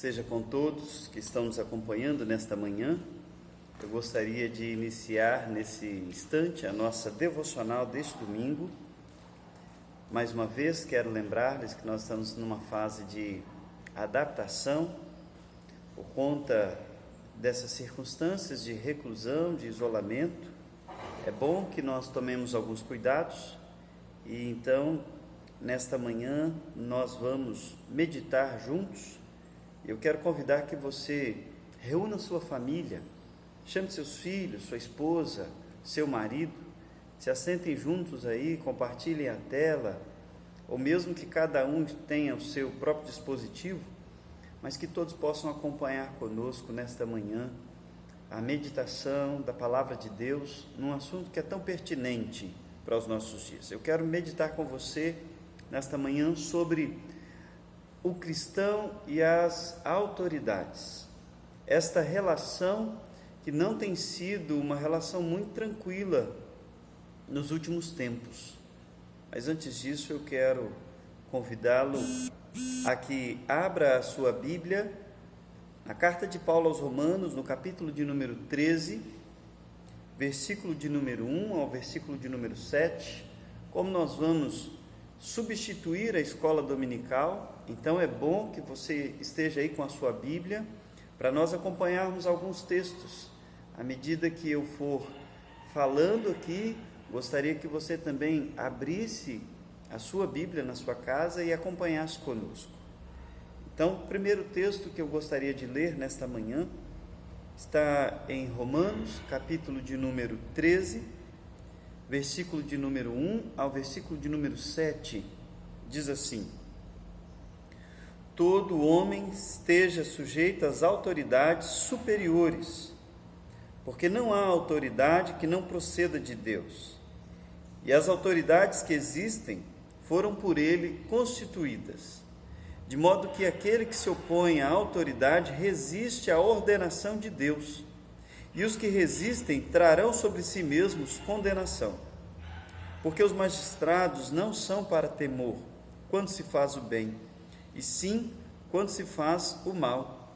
seja com todos que estão nos acompanhando nesta manhã. Eu gostaria de iniciar nesse instante a nossa devocional deste domingo. Mais uma vez, quero lembrar-lhes que nós estamos numa fase de adaptação por conta dessas circunstâncias de reclusão, de isolamento. É bom que nós tomemos alguns cuidados e então, nesta manhã, nós vamos meditar juntos. Eu quero convidar que você reúna sua família, chame seus filhos, sua esposa, seu marido, se assentem juntos aí, compartilhem a tela, ou mesmo que cada um tenha o seu próprio dispositivo, mas que todos possam acompanhar conosco nesta manhã a meditação da Palavra de Deus num assunto que é tão pertinente para os nossos dias. Eu quero meditar com você nesta manhã sobre o cristão e as autoridades. Esta relação que não tem sido uma relação muito tranquila nos últimos tempos. Mas antes disso eu quero convidá-lo a que abra a sua Bíblia na carta de Paulo aos Romanos, no capítulo de número 13, versículo de número 1 ao versículo de número 7. Como nós vamos substituir a escola dominical, então é bom que você esteja aí com a sua Bíblia para nós acompanharmos alguns textos. À medida que eu for falando aqui, gostaria que você também abrisse a sua Bíblia na sua casa e acompanhasse conosco. Então, o primeiro texto que eu gostaria de ler nesta manhã está em Romanos, capítulo de número 13, versículo de número 1 ao versículo de número 7, diz assim: todo homem esteja sujeito às autoridades superiores, porque não há autoridade que não proceda de Deus, e as autoridades que existem foram por ele constituídas, de modo que aquele que se opõe à autoridade resiste à ordenação de Deus, e os que resistem trarão sobre si mesmos condenação, porque os magistrados não são para temor quando se faz o bem, e sim quando se faz o mal.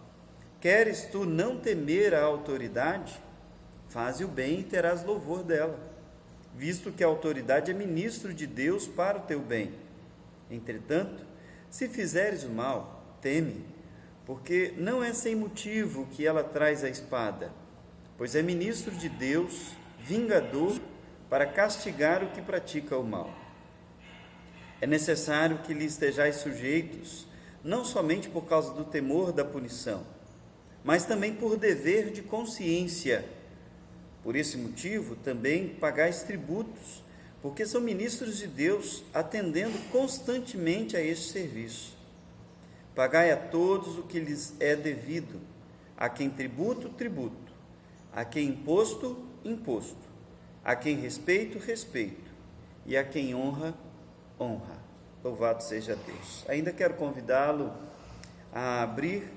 Queres tu não temer a autoridade? Faze o bem e terás louvor dela, visto que a autoridade é ministro de Deus para o teu bem. Entretanto, se fizeres o mal, teme, porque não é sem motivo que ela traz a espada, pois é ministro de Deus, vingador, para castigar o que pratica o mal. É necessário que lhe estejais sujeitos, não somente por causa do temor da punição, mas também por dever de consciência. Por esse motivo, também pagais tributos, porque são ministros de Deus, atendendo constantemente a este serviço. Pagai a todos o que lhes é devido, a quem tributo, tributo, a quem imposto, imposto, a quem respeito, respeito, e a quem honra, honra. Louvado seja Deus. Ainda quero convidá-lo a abrir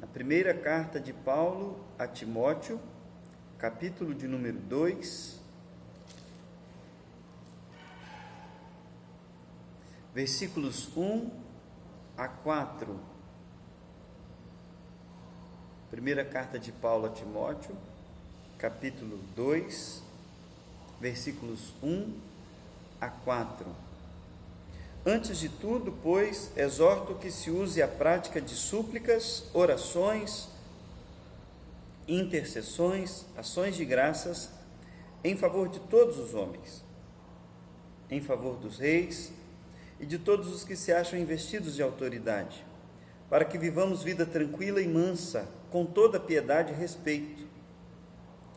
a primeira carta de Paulo a Timóteo, capítulo de número 2, versículos 1 a 4. Primeira carta de Paulo a Timóteo, capítulo 2, versículos 1 a 4. Antes de tudo, pois, exorto que se use a prática de súplicas, orações, intercessões, ações de graças, em favor de todos os homens, em favor dos reis e de todos os que se acham investidos de autoridade, para que vivamos vida tranquila e mansa, com toda piedade e respeito.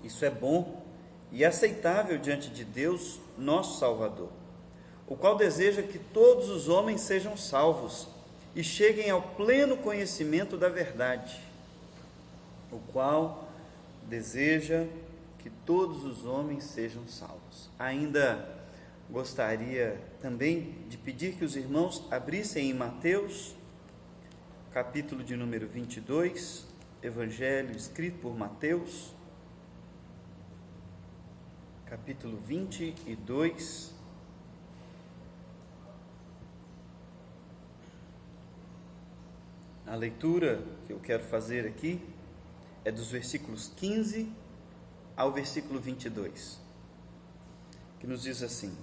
Isso é bom e aceitável diante de Deus, nosso Salvador, o qual deseja que todos os homens sejam salvos e cheguem ao pleno conhecimento da verdade, o qual deseja que todos os homens sejam salvos. Ainda gostaria também de pedir que os irmãos abrissem em Mateus, capítulo de número 22, Evangelho escrito por Mateus, capítulo 22, A leitura que eu quero fazer aqui é dos versículos 15 ao versículo 22, que nos diz assim: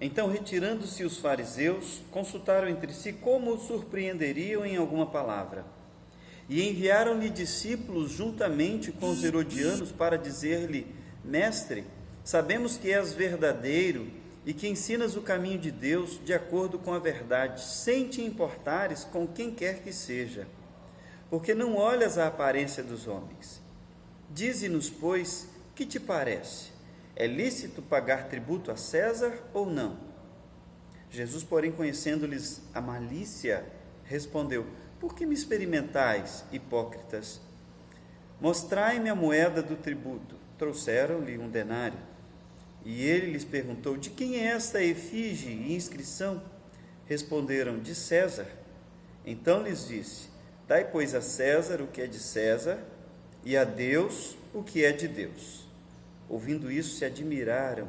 Então, retirando-se os fariseus, consultaram entre si como o surpreenderiam em alguma palavra, e enviaram-lhe discípulos juntamente com os herodianos para dizer-lhe: Mestre, sabemos que és verdadeiro e que ensinas o caminho de Deus de acordo com a verdade, sem te importares com quem quer que seja, porque não olhas a aparência dos homens. Dize-nos, pois, que te parece? É lícito pagar tributo a César ou não? Jesus, porém, conhecendo-lhes a malícia, respondeu: Por que me experimentais, hipócritas? Mostrai-me a moeda do tributo. Trouxeram-lhe um denário. E ele lhes perguntou: De quem é esta efígie e inscrição? Responderam: De César. Então lhes disse: Dai, pois, a César o que é de César, e a Deus o que é de Deus. Ouvindo isso, se admiraram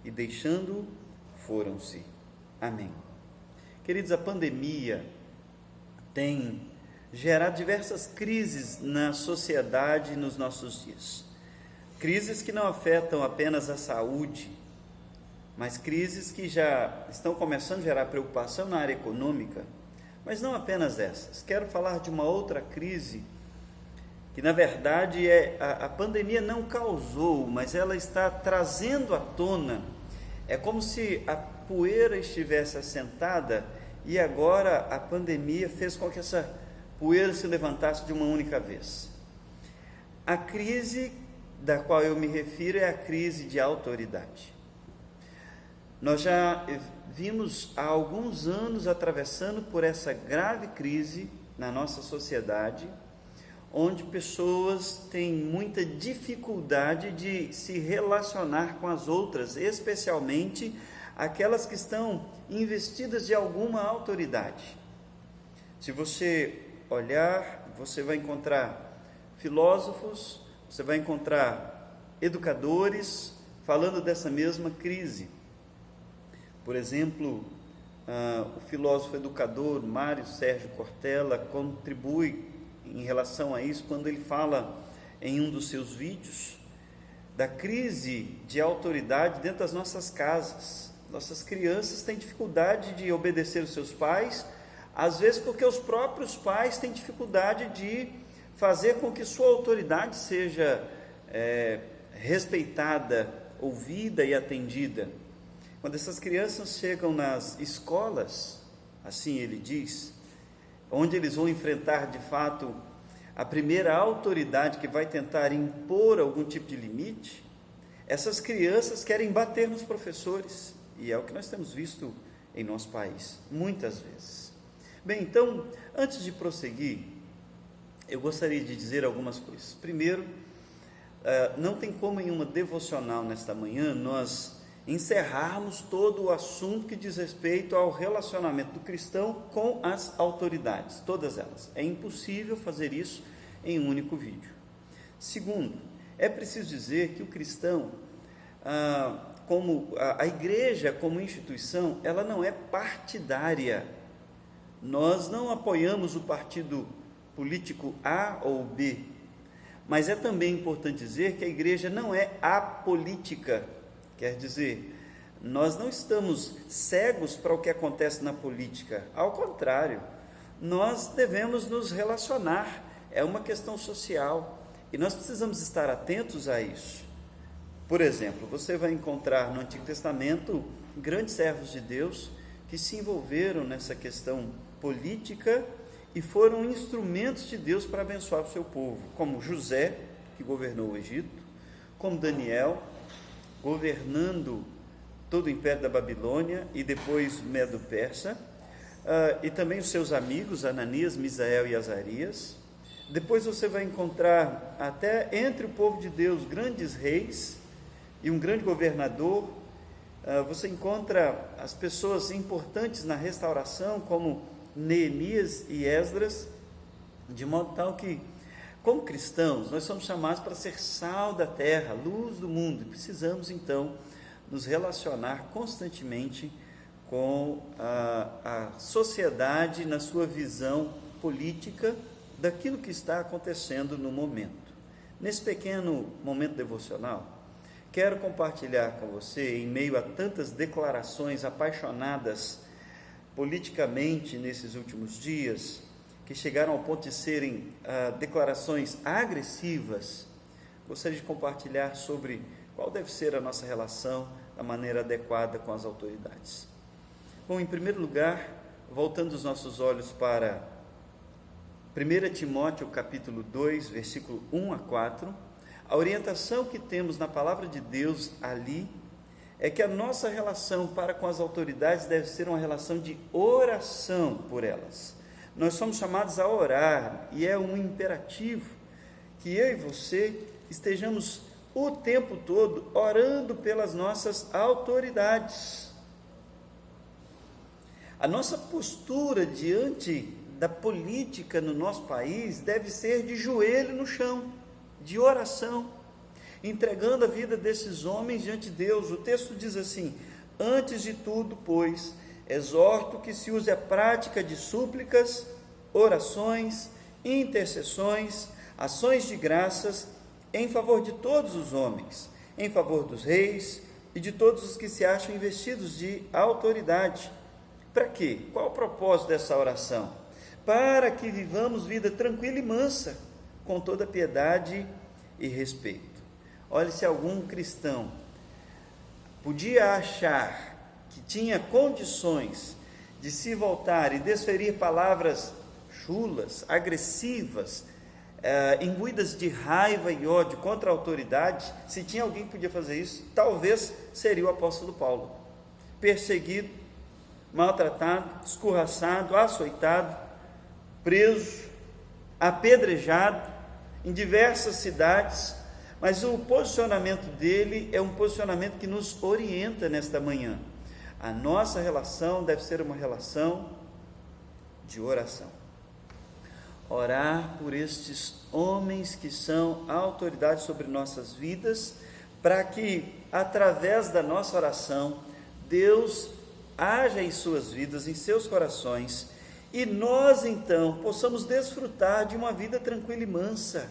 e, deixando-o, foram-se. Amém. Queridos, a pandemia tem gerado diversas crises na sociedade e nos nossos dias. Crises que não afetam apenas a saúde, mas crises que já estão começando a gerar preocupação na área econômica, mas não apenas essas. Quero falar de uma outra crise que, na verdade, a pandemia não causou, mas ela está trazendo à tona. É como se a poeira estivesse assentada e agora a pandemia fez com que essa poeira se levantasse de uma única vez. A crise da qual eu me refiro é a crise de autoridade. Nós já vimos há alguns anos atravessando por essa grave crise na nossa sociedade, onde pessoas têm muita dificuldade de se relacionar com as outras, especialmente aquelas que estão investidas de alguma autoridade. Se você olhar, você vai encontrar filósofos, você vai encontrar educadores falando dessa mesma crise. Por exemplo, o filósofo educador Mário Sérgio Cortella contribui em relação a isso quando ele fala em um dos seus vídeos da crise de autoridade dentro das nossas casas. Nossas crianças têm dificuldade de obedecer os seus pais, às vezes porque os próprios pais têm dificuldade de fazer com que sua autoridade seja respeitada, ouvida e atendida. Quando essas crianças chegam nas escolas, assim ele diz, onde eles vão enfrentar de fato a primeira autoridade que vai tentar impor algum tipo de limite, essas crianças querem bater nos professores, e é o que nós temos visto em nosso país, muitas vezes. Bem, então, antes de prosseguir, eu gostaria de dizer algumas coisas. Primeiro, não tem como em uma devocional nesta manhã nós encerrarmos todo o assunto que diz respeito ao relacionamento do cristão com as autoridades, todas elas. É impossível fazer isso em um único vídeo. Segundo, é preciso dizer que o cristão, como a igreja como instituição, ela não é partidária. Nós não apoiamos o partido político A ou B, mas é também importante dizer que a igreja não é apolítica, quer dizer, nós não estamos cegos para o que acontece na política, ao contrário, nós devemos nos relacionar, é uma questão social, e nós precisamos estar atentos a isso. Por exemplo, você vai encontrar no Antigo Testamento grandes servos de Deus que se envolveram nessa questão política e foram instrumentos de Deus para abençoar o seu povo, como José, que governou o Egito, como Daniel, governando todo o império da Babilônia e depois Medo-Persa, e também os seus amigos, Ananias, Misael e Azarias. Depois você vai encontrar até entre o povo de Deus grandes reis e um grande governador. Você encontra as pessoas importantes na restauração, como Neemias e Esdras, de modo tal que, como cristãos, nós somos chamados para ser sal da terra, luz do mundo, e precisamos então nos relacionar constantemente com a sociedade na sua visão política daquilo que está acontecendo no momento. Nesse pequeno momento devocional, quero compartilhar com você, em meio a tantas declarações apaixonadas politicamente nesses últimos dias, que chegaram ao ponto de serem declarações agressivas, gostaria de compartilhar sobre qual deve ser a nossa relação da maneira adequada com as autoridades. Bom, em primeiro lugar, voltando os nossos olhos para 1 Timóteo capítulo 2, versículo 1 a 4, a orientação que temos na palavra de Deus ali é que a nossa relação para com as autoridades deve ser uma relação de oração por elas. Nós somos chamados a orar e é um imperativo que eu e você estejamos o tempo todo orando pelas nossas autoridades. A nossa postura diante da política no nosso país deve ser de joelho no chão, de oração, entregando a vida desses homens diante de Deus. O texto diz assim: antes de tudo, pois, exorto que se use a prática de súplicas, orações, intercessões, ações de graças, em favor de todos os homens, em favor dos reis e de todos os que se acham investidos de autoridade. Para quê? Qual o propósito dessa oração? Para que vivamos vida tranquila e mansa, com toda piedade e respeito. Olhe, se algum cristão podia achar que tinha condições de se voltar e desferir palavras chulas, agressivas, imbuídas de raiva e ódio contra a autoridade, se tinha alguém que podia fazer isso, talvez seria o apóstolo Paulo, perseguido, maltratado, escorraçado, açoitado, preso, apedrejado em diversas cidades, mas o posicionamento dele é um posicionamento que nos orienta nesta manhã. A nossa relação deve ser uma relação de oração. Orar por estes homens que são autoridade sobre nossas vidas, para que, através da nossa oração, Deus haja em suas vidas, em seus corações, e nós, então, possamos desfrutar de uma vida tranquila e mansa.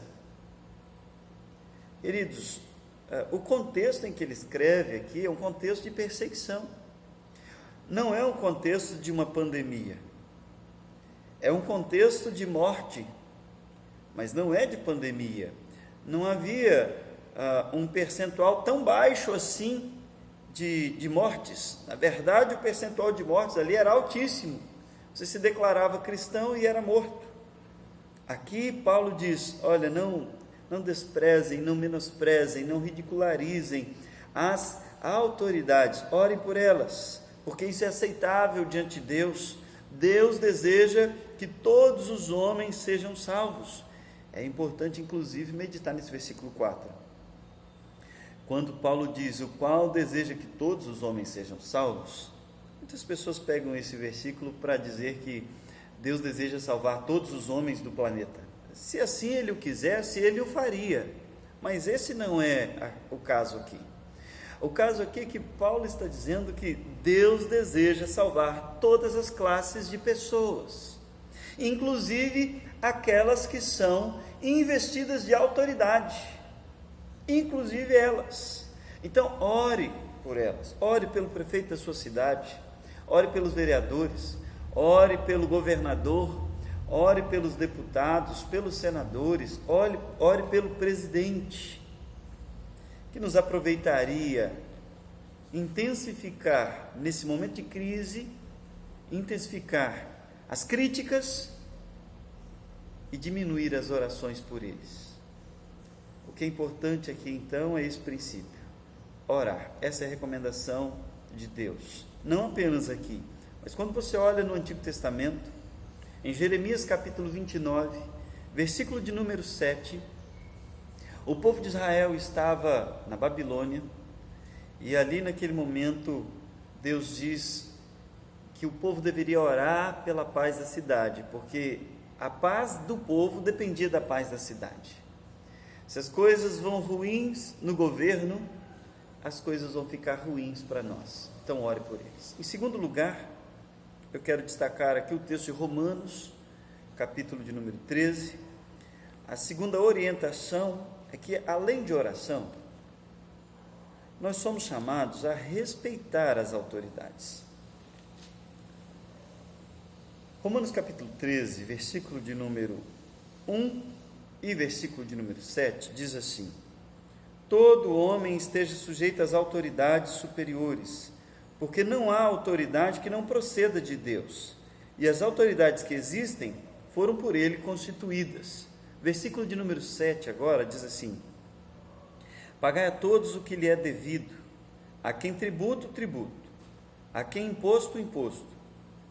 Queridos, o contexto em que ele escreve aqui é um contexto de perseguição, não é um contexto de uma pandemia, é um contexto de morte, mas não é de pandemia. Não havia um percentual tão baixo assim de mortes. Na verdade, o percentual de mortes ali era altíssimo. Você se declarava cristão e era morto. Aqui Paulo diz: olha, não desprezem, não menosprezem, não ridicularizem as autoridades, orem por elas, porque isso é aceitável diante de Deus. Deus deseja que todos os homens sejam salvos. É importante, inclusive, meditar nesse versículo 4. Quando Paulo diz: o qual deseja que todos os homens sejam salvos, muitas pessoas pegam esse versículo para dizer que Deus deseja salvar todos os homens do planeta. Se assim Ele o quisesse, Ele o faria, mas esse não é o caso aqui. O caso aqui é que Paulo está dizendo que Deus deseja salvar todas as classes de pessoas, inclusive aquelas que são investidas de autoridade, inclusive elas. Então, ore por elas, ore pelo prefeito da sua cidade, ore pelos vereadores, ore pelo governador, ore pelos deputados, pelos senadores, ore pelo presidente, que nos aproveitaria intensificar, nesse momento de crise, intensificar as críticas e diminuir as orações por eles. O que é importante aqui então é esse princípio: orar. Essa é a recomendação de Deus, não apenas aqui, mas quando você olha no Antigo Testamento, em Jeremias capítulo 29, versículo de número 7, o povo de Israel estava na Babilônia, e ali naquele momento Deus diz que o povo deveria orar pela paz da cidade, porque a paz do povo dependia da paz da cidade. Se as coisas vão ruins no governo, as coisas vão ficar ruins para nós. Então ore por eles. Em segundo lugar, eu quero destacar aqui o texto de Romanos, capítulo de número 13, a segunda orientação é que, além de oração, nós somos chamados a respeitar as autoridades. Romanos capítulo 13, versículo de número 1 e versículo de número 7, diz assim: todo homem esteja sujeito às autoridades superiores, porque não há autoridade que não proceda de Deus, e as autoridades que existem foram por ele constituídas. Versículo de número 7 agora diz assim: pagai a todos o que lhe é devido, a quem tributo, tributo, a quem imposto, imposto,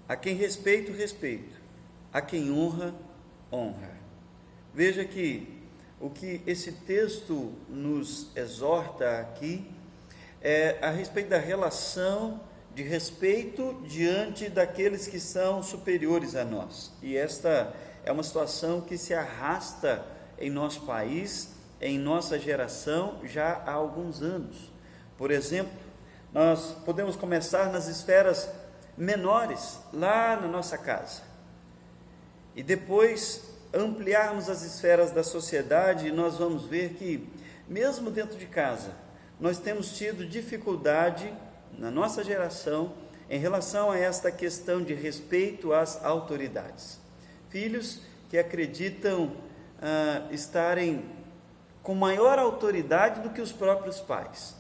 a quem respeito, respeito, a quem honra, honra. Veja que o que esse texto nos exorta aqui é a respeito da relação de respeito diante daqueles que são superiores a nós. E esta é uma situação que se arrasta em nosso país, em nossa geração, já há alguns anos. Por exemplo, nós podemos começar nas esferas menores, lá na nossa casa, e depois ampliarmos as esferas da sociedade, e nós vamos ver que, mesmo dentro de casa, nós temos tido dificuldade, na nossa geração, em relação a esta questão de respeito às autoridades. Filhos que acreditam estarem com maior autoridade do que os próprios pais.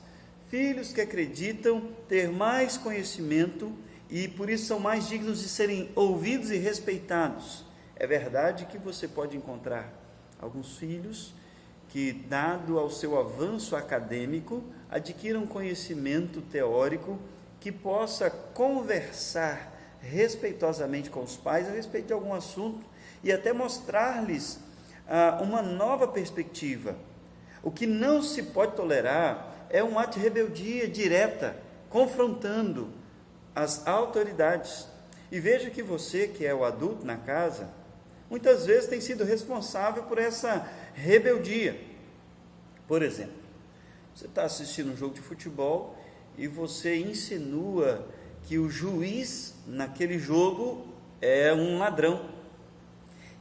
Filhos que acreditam ter mais conhecimento e por isso são mais dignos de serem ouvidos e respeitados. É verdade que você pode encontrar alguns filhos que, dado ao seu avanço acadêmico, adquiram conhecimento teórico que possa conversar respeitosamente com os pais a respeito de algum assunto e até mostrar-lhes uma nova perspectiva. O que não se pode tolerar é um ato de rebeldia direta, confrontando as autoridades. E veja que você, que é o adulto na casa, muitas vezes tem sido responsável por essa rebeldia. Por exemplo, você está assistindo um jogo de futebol e você insinua que o juiz naquele jogo é um ladrão.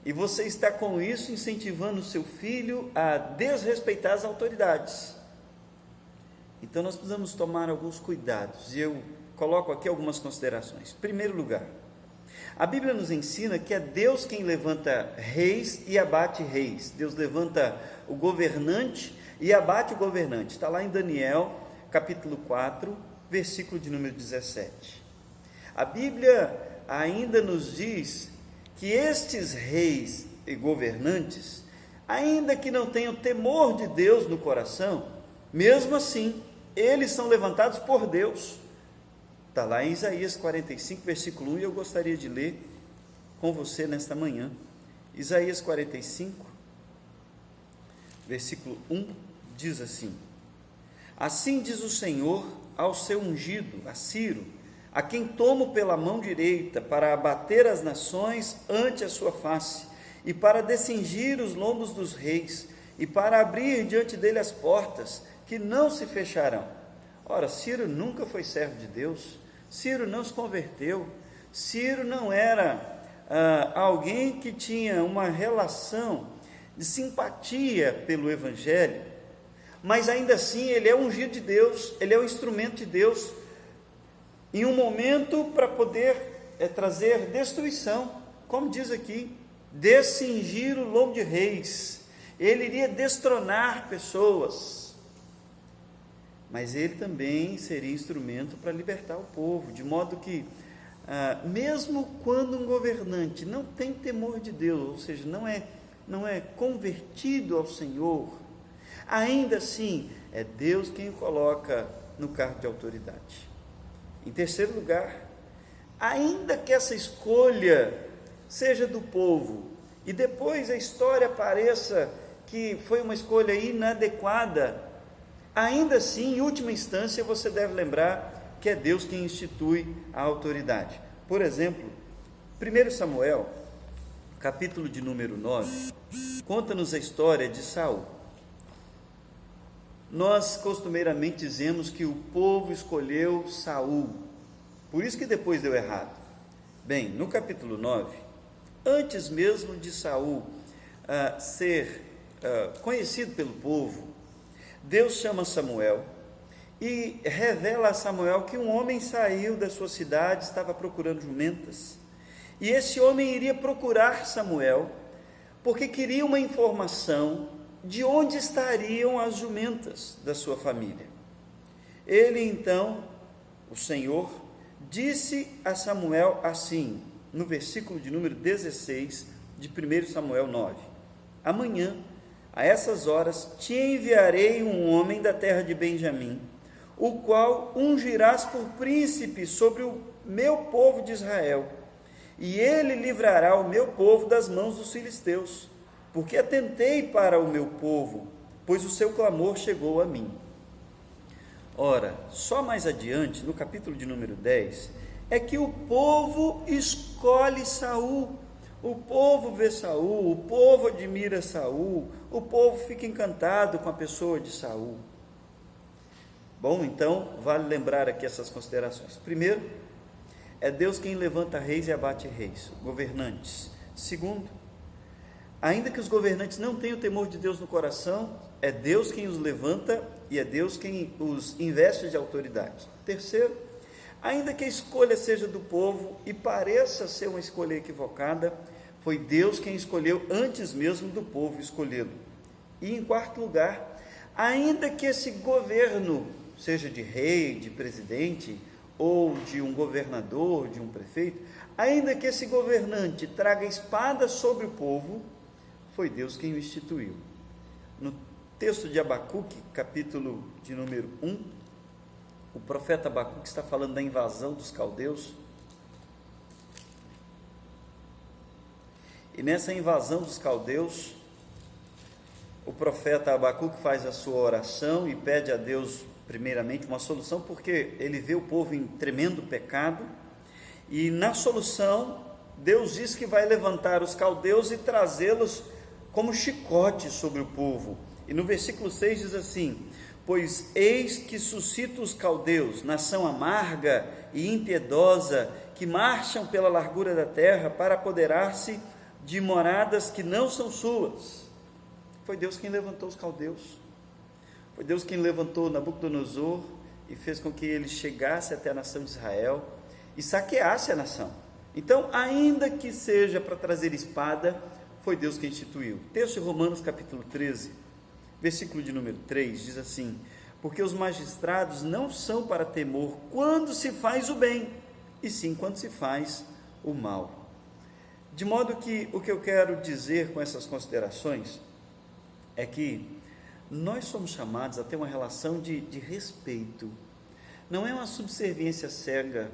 E você está com isso incentivando o seu filho a desrespeitar as autoridades. Então nós precisamos tomar alguns cuidados, e eu coloco aqui algumas considerações. Em primeiro lugar, a Bíblia nos ensina que é Deus quem levanta reis e abate reis. Deus levanta o governante e abate o governante. Está lá em Daniel, capítulo 4, versículo de número 17. A Bíblia ainda nos diz que estes reis e governantes, ainda que não tenham temor de Deus no coração, mesmo assim, eles são levantados por Deus. Está lá em Isaías 45, versículo 1, e eu gostaria de ler com você nesta manhã. Isaías 45, versículo 1, diz assim: assim diz o Senhor ao seu ungido, a Ciro, a quem tomo pela mão direita para abater as nações ante a sua face, e para descingir os lombos dos reis, e para abrir diante dele as portas, que não se fecharão. Ora, Ciro nunca foi servo de Deus, Ciro não se converteu, Ciro não era alguém que tinha uma relação de simpatia pelo Evangelho, mas ainda assim ele é ungido de Deus, ele é um instrumento de Deus, em um momento para poder trazer destruição, como diz aqui, descingir o lombo de reis. Ele iria destronar pessoas, mas ele também seria instrumento para libertar o povo, de modo que, mesmo quando um governante não tem temor de Deus, ou seja, não é convertido ao Senhor, ainda assim é Deus quem o coloca no cargo de autoridade. Em terceiro lugar, ainda que essa escolha seja do povo, e depois a história pareça que foi uma escolha inadequada, ainda assim, em última instância, você deve lembrar que é Deus quem institui a autoridade. Por exemplo, 1 Samuel, capítulo de número 9, conta-nos a história de Saul. Nós costumeiramente dizemos que o povo escolheu Saul, por isso que depois deu errado. Bem, no capítulo 9, antes mesmo de Saul ser conhecido pelo povo, Deus chama Samuel e revela a Samuel que um homem saiu da sua cidade, estava procurando jumentas, e esse homem iria procurar Samuel, porque queria uma informação de onde estariam as jumentas da sua família. Ele então, o Senhor, disse a Samuel assim, no versículo de número 16 de 1 Samuel 9: amanhã, a essas horas, te enviarei um homem da terra de Benjamim, o qual ungirás por príncipe sobre o meu povo de Israel, e ele livrará o meu povo das mãos dos filisteus, porque atentei para o meu povo, pois o seu clamor chegou a mim. Ora, só mais adiante, no capítulo de número 10, é que o povo escolhe Saul. O povo vê Saul, o povo admira Saul, o povo fica encantado com a pessoa de Saul. Bom, então, vale lembrar aqui essas considerações. Primeiro, é Deus quem levanta reis e abate reis, governantes. Segundo, ainda que os governantes não tenham o temor de Deus no coração, é Deus quem os levanta e é Deus quem os investe de autoridade. Terceiro, ainda que a escolha seja do povo e pareça ser uma escolha equivocada, foi Deus quem escolheu antes mesmo do povo escolhê-lo. E em quarto lugar, ainda que esse governo seja de rei, de presidente, ou de um governador, de um prefeito, ainda que esse governante traga espada sobre o povo, foi Deus quem o instituiu. No texto de Abacuque, capítulo de número 1, o profeta Abacuque está falando da invasão dos caldeus, e nessa invasão dos caldeus, o profeta Abacuque faz a sua oração e pede a Deus, primeiramente, uma solução, porque ele vê o povo em tremendo pecado, e na solução, Deus diz que vai levantar os caldeus e trazê-los como chicote sobre o povo. E no versículo 6 diz assim: pois eis que suscito os caldeus, nação amarga e impiedosa, que marcham pela largura da terra para apoderar-se de moradas que não são suas. Foi Deus quem levantou os caldeus, foi Deus quem levantou Nabucodonosor e fez com que ele chegasse até a nação de Israel e saqueasse a nação. Então, ainda que seja para trazer espada, foi Deus quem instituiu. Texto de Romanos capítulo 13, versículo de número 3, diz assim: porque os magistrados não são para temor quando se faz o bem, e sim quando se faz o mal. De modo que o que eu quero dizer com essas considerações é que nós somos chamados a ter uma relação de respeito. Não é uma subserviência cega